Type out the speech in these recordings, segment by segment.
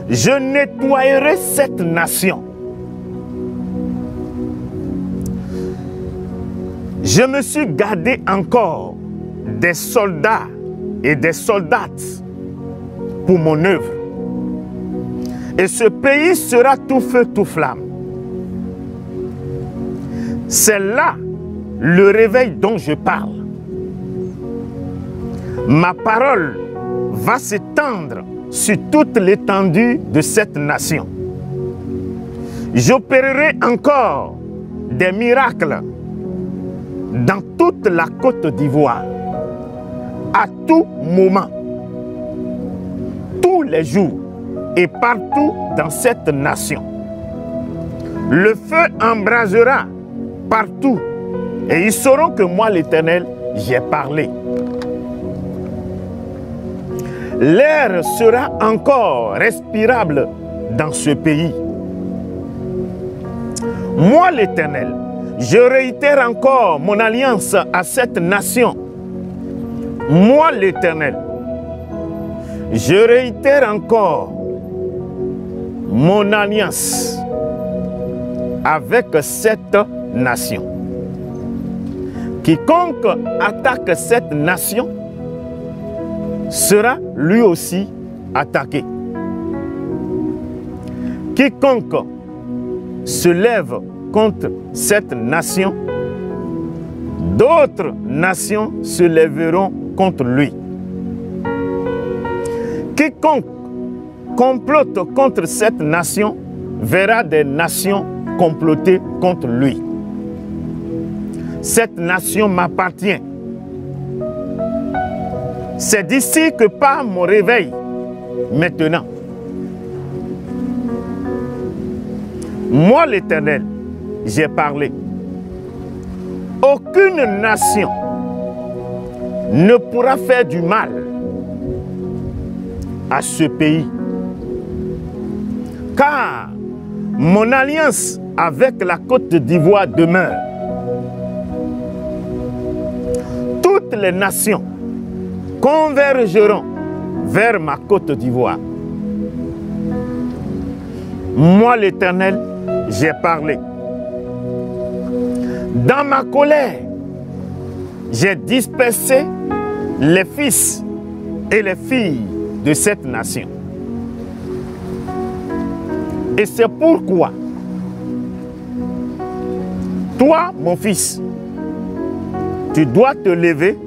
Je nettoyerai cette nation. Je me suis gardé encore des soldats et des soldates pour mon œuvre. Et ce pays sera tout feu, tout flamme. C'est là le réveil dont je parle. Ma parole va s'étendre sur toute l'étendue de cette nation. J'opérerai encore des miracles dans toute la Côte d'Ivoire, à tout moment, tous les jours et partout dans cette nation. Le feu embrasera partout et ils sauront que moi, l'Éternel, j'ai parlé. L'air sera encore respirable dans ce pays. Moi, l'Éternel, je réitère encore mon alliance à cette nation. Moi, l'Éternel, je réitère encore mon alliance avec cette nation. Quiconque attaque cette nation sera lui aussi attaqué. Quiconque se lève contre cette nation, d'autres nations se lèveront contre lui. Quiconque complote contre cette nation verra des nations comploter contre lui. Cette nation m'appartient. C'est d'ici que part mon réveil maintenant. Moi, l'Éternel, j'ai parlé. Aucune nation ne pourra faire du mal à ce pays. Car mon alliance avec la Côte d'Ivoire demeure. Toutes les nations convergeront vers ma Côte d'Ivoire. Moi, l'Éternel, j'ai parlé. Dans ma colère, j'ai dispersé les fils et les filles de cette nation. Et c'est pourquoi, toi, mon fils, tu dois te lever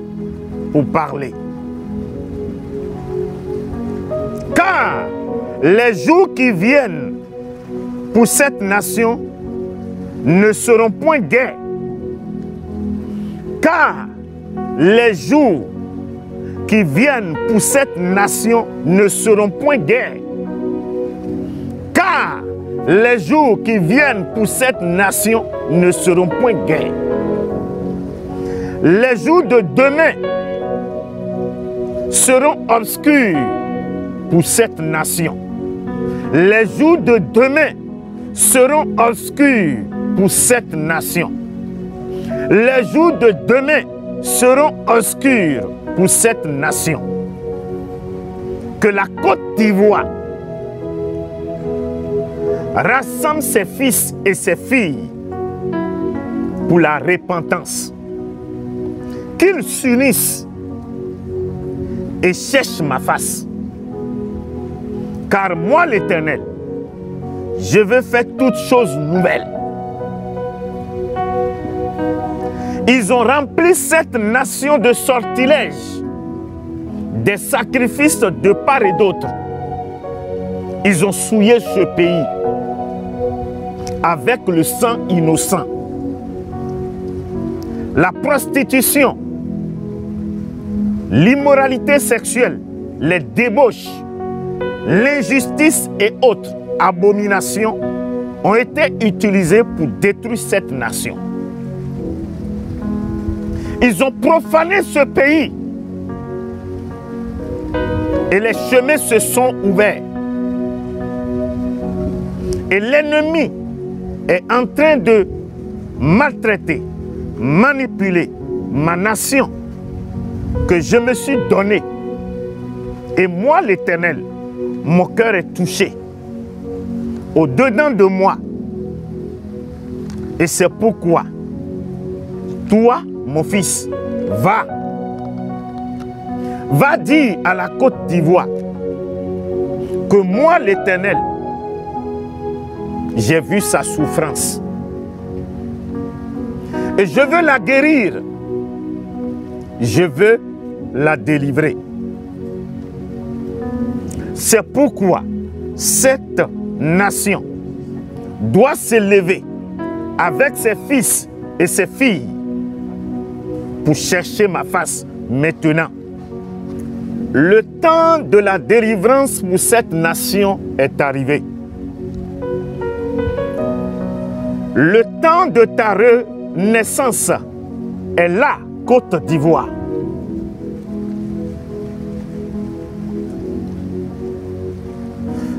pour parler. Car les jours qui viennent pour cette nation ne seront point gais. Car les jours qui viennent pour cette nation ne seront point gais. Car les jours qui viennent pour cette nation ne seront point gais. Les jours de demain seront obscurs pour cette nation. Les jours de demain seront obscurs pour cette nation. Les jours de demain seront obscurs pour cette nation. Que la Côte d'Ivoire rassemble ses fils et ses filles pour la repentance. Qu'ils s'unissent et cherchent ma face. Car moi, l'Éternel, je veux faire toutes choses nouvelles. Ils ont rempli cette nation de sortilèges, des sacrifices de part et d'autre. Ils ont souillé ce pays avec le sang innocent. La prostitution, l'immoralité sexuelle, les débauches, l'injustice et autres abominations ont été utilisées pour détruire cette nation. Ils ont profané ce pays et les chemins se sont ouverts. Et l'ennemi est en train de maltraiter, manipuler ma nation que je me suis donnée. Et moi, l'Éternel, mon cœur est touché. au-dedans de moi. Et c'est pourquoi, toi, mon fils, va dire à la Côte d'Ivoire que moi, l'Éternel, j'ai vu sa souffrance. Et je veux la guérir. Je veux la délivrer. C'est pourquoi cette nation doit s'élever avec ses fils et ses filles pour chercher ma face maintenant. Le temps de la délivrance pour cette nation est arrivé. Le temps de ta renaissance est là, Côte d'Ivoire.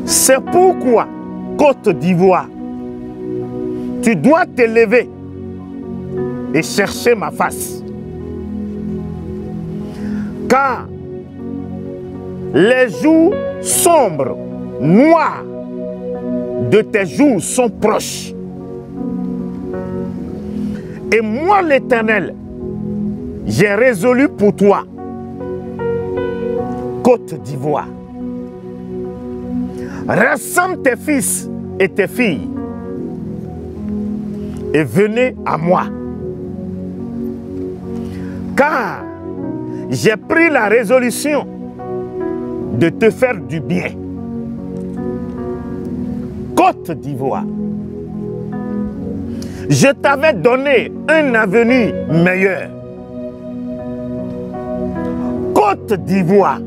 C'est pourquoi, Côte d'Ivoire, tu dois t'élever et chercher ma face. Car les jours sombres, noirs de tes jours sont proches. Et moi, l'Éternel, j'ai résolu pour toi, Côte d'Ivoire. Rassemble tes fils et tes filles et venez à moi. Car j'ai pris la résolution de te faire du bien. Côte d'Ivoire, je t'avais donné un avenir meilleur. Côte d'Ivoire,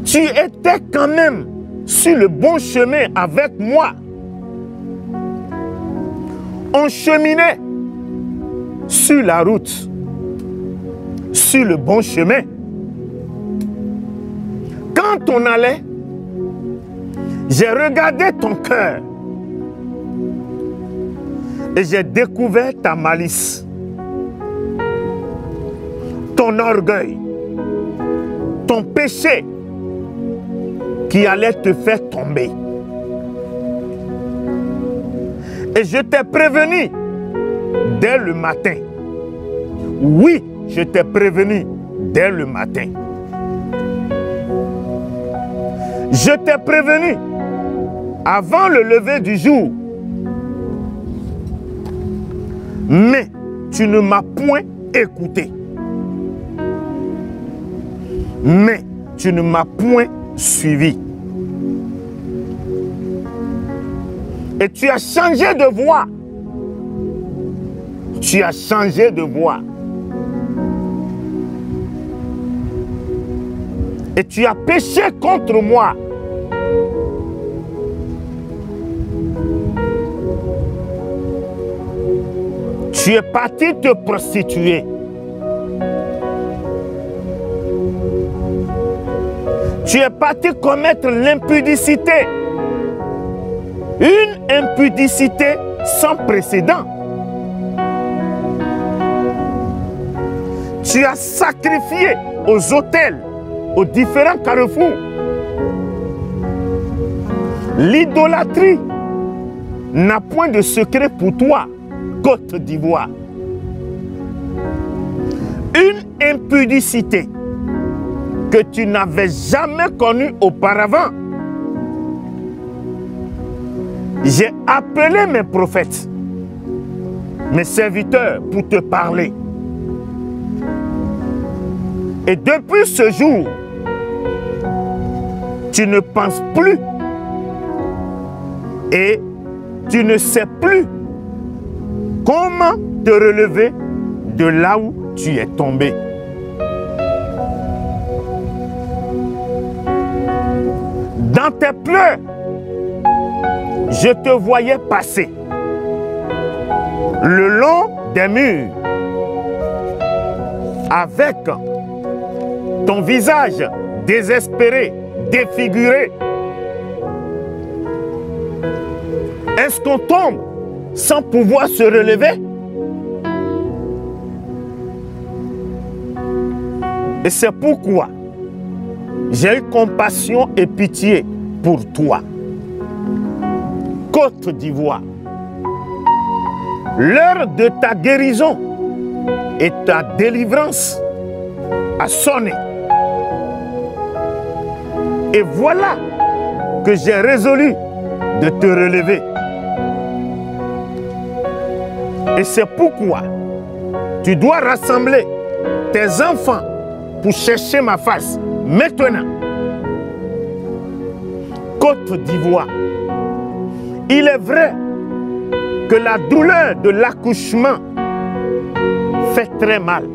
tu étais quand même sur le bon chemin avec moi. On cheminait sur la route, sur le bon chemin. Quand on allait, j'ai regardé ton cœur et j'ai découvert ta malice, ton orgueil, ton péché qui allait te faire tomber. Et je t'ai prévenu dès le matin. Oui, je t'ai prévenu dès le matin. Je t'ai prévenu avant le lever du jour. Mais tu ne m'as point écouté. Mais tu ne m'as point suivi. Et tu as changé de voie. Tu as changé de voie. Et tu as péché contre moi. Tu es parti te prostituer. Tu es parti commettre l'impudicité. Une impudicité sans précédent. Tu as sacrifié aux autels, aux différents carrefours. L'idolâtrie n'a point de secret pour toi, Côte d'Ivoire. Une impudicité que tu n'avais jamais connue auparavant. J'ai appelé mes prophètes, mes serviteurs, pour te parler. Et depuis ce jour, tu ne penses plus et tu ne sais plus comment te relever de là où tu es tombé. Dans tes pleurs, je te voyais passer le long des murs avec ton visage désespéré, défiguré. Est-ce qu'on tombe sans pouvoir se relever? Et c'est pourquoi j'ai eu compassion et pitié pour toi. Côte d'Ivoire, l'heure de ta guérison et ta délivrance a sonné. Et voilà que j'ai résolu de te relever. Et c'est pourquoi tu dois rassembler tes enfants pour chercher ma face maintenant. Côte d'Ivoire, il est vrai que la douleur de l'accouchement fait très mal.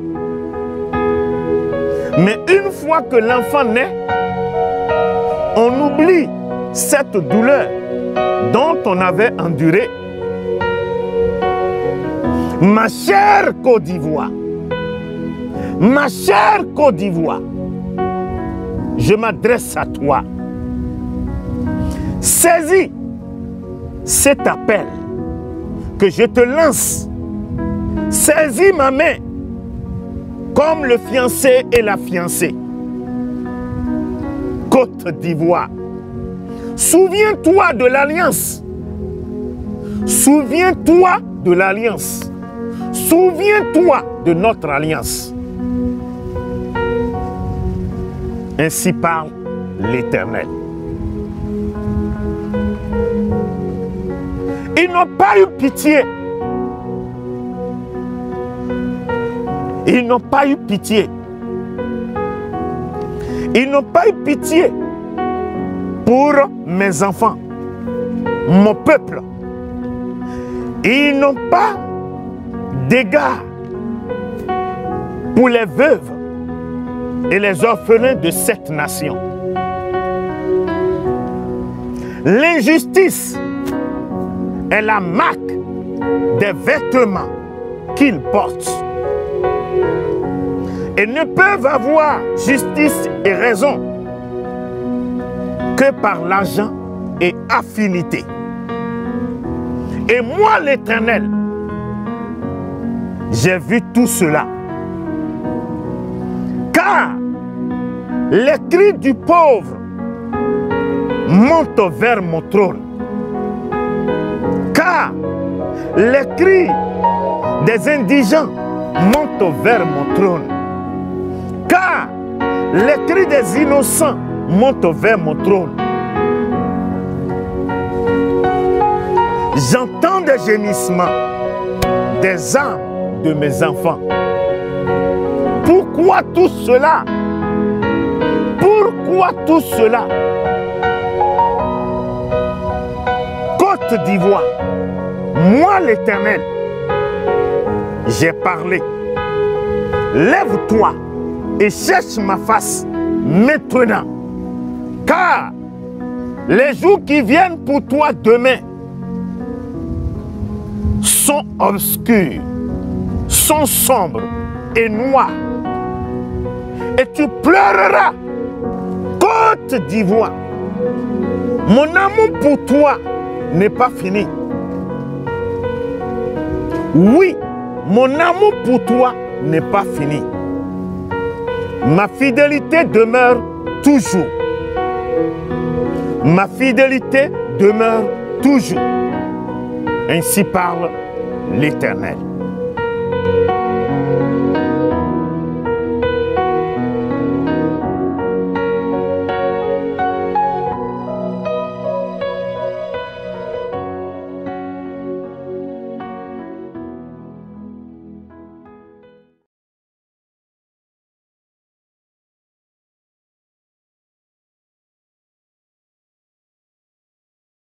Mais une fois que l'enfant naît, on oublie cette douleur dont on avait enduré. Ma chère Côte d'Ivoire, ma chère Côte d'Ivoire, je m'adresse à toi. Saisis cet appel que je te lance. Saisis ma main comme le fiancé et la fiancée. Côte d'Ivoire, souviens-toi de l'alliance. Souviens-toi de l'alliance. Souviens-toi de notre alliance. Ainsi parle l'Éternel. Ils n'ont pas eu pitié. Ils n'ont pas eu pitié. Ils n'ont pas eu pitié pour mes enfants, mon peuple. Ils n'ont pas d'égard pour les veuves et les orphelins de cette nation. L'injustice est la marque des vêtements qu'ils portent. Et ne peuvent avoir justice et raison que par l'argent et affinité. Et moi, l'Éternel, j'ai vu tout cela. Car les cris du pauvre montent vers mon trône. Car les cris des indigents montent vers mon trône. Car les cris des innocents montent vers mon trône. J'entends des gémissements des âmes de mes enfants. Pourquoi tout cela? Pourquoi tout cela? Côte d'Ivoire, moi l'Éternel, j'ai parlé. Lève-toi et cherche ma face maintenant. Car les jours qui viennent pour toi demain sont obscurs, sont sombres et noirs. Et tu pleureras. Côte d'Ivoire, mon amour pour toi n'est pas fini. Oui, mon amour pour toi n'est pas fini. Ma fidélité demeure toujours. Ma fidélité demeure toujours. Ainsi parle l'Éternel.